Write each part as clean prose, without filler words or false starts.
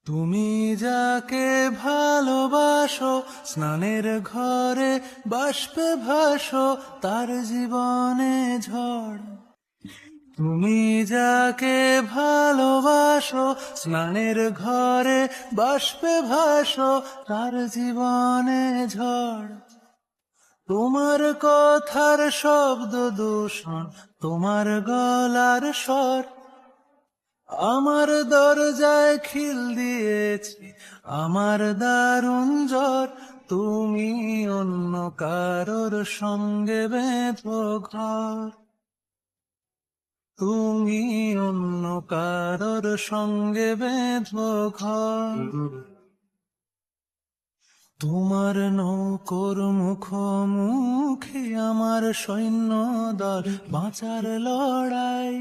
তুমি যাকে ভালোবাসো, স্নানের ঘরে বাষ্পে ভাসো, তার জীবনে ঝড়। তুমি যাকে ভালোবাসো, স্নানের ঘরে বাষ্পে ভাসো, তার জীবনে ঝড়। তোমার কথার শব্দ দূষণ, তোমার গলার স্বর, আমার দরজায় খিল দিয়েছি, আমার দারুণ জ্বর। তুমি অন্য কারোর সঙ্গে বেঁধো ঘর, তুমি অন্য কারোর সঙ্গে বেঁধো ঘর। তোমার নৌকোর মুখোমুখি আমার সৈন্য দল, বাঁচার লড়াই।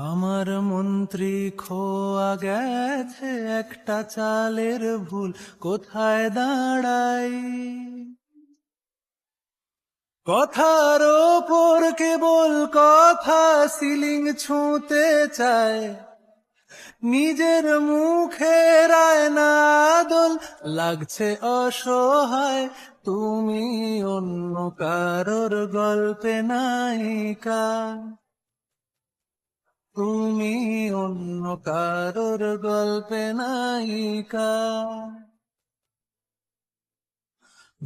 আমার মন্ত্রী খোয়া গেছে, একটা চালের ভুল কোথায় দাঁড়াই। কথার ওপর কেবল কথা, সিলিং ছুঁতে চায়, নিজের মুখের আয়না আদল লাগছে অসহায়। তুমি অন্য কারোর গল্পে নায়িকা, তুমি অন্য কারোর গল্পে নায়িকা।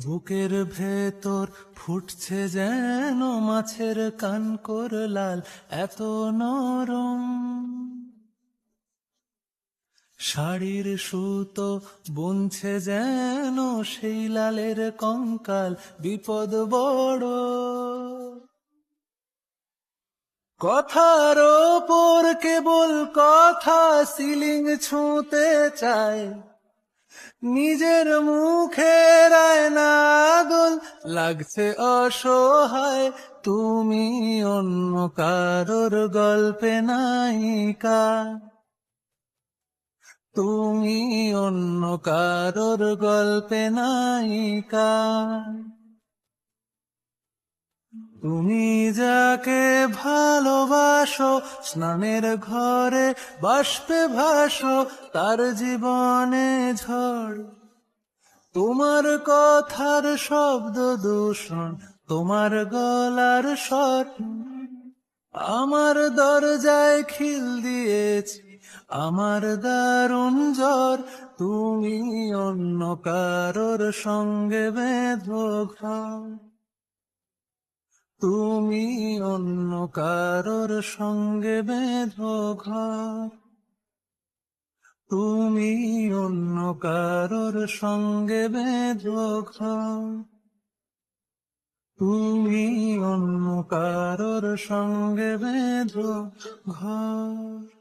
বুকের ভেতর ফুটছে যেন মাছের কানকোর লাল, এত নরম। শাড়ির সুতো বুনছে যেন সেই লালের কঙ্কাল, বিপদ বড়। কথার ওপর কেবল কথা, সিলিং ছুঁতে চায়, নিজের মুখের আয়না আদল লাগছে অসহায়। তুমি অন্য কারোর গল্পে নায়িকা, তুমি অন্য কারোর গল্পে নায়িকা। তুমি যাকে ভালোবাসো, স্নানের ঘরে বাষ্পে ভাসো, তার জীবনে ঝড়। তোমার কথার শব্দ দূষণ, তোমার গলার স্বর, আমার দরজায় খিল দিয়েছি, আমার দারুণ জ্বর। তুমি অন্য কারোর সঙ্গে বেঁধো ঘর, তুমি অন্য কারোর সঙ্গে বেঁধো ঘর, তুমি অন্য কারোর সঙ্গে বেঁধো ঘর, তুমি অন্য কারোর সঙ্গে বেঁধো ঘর।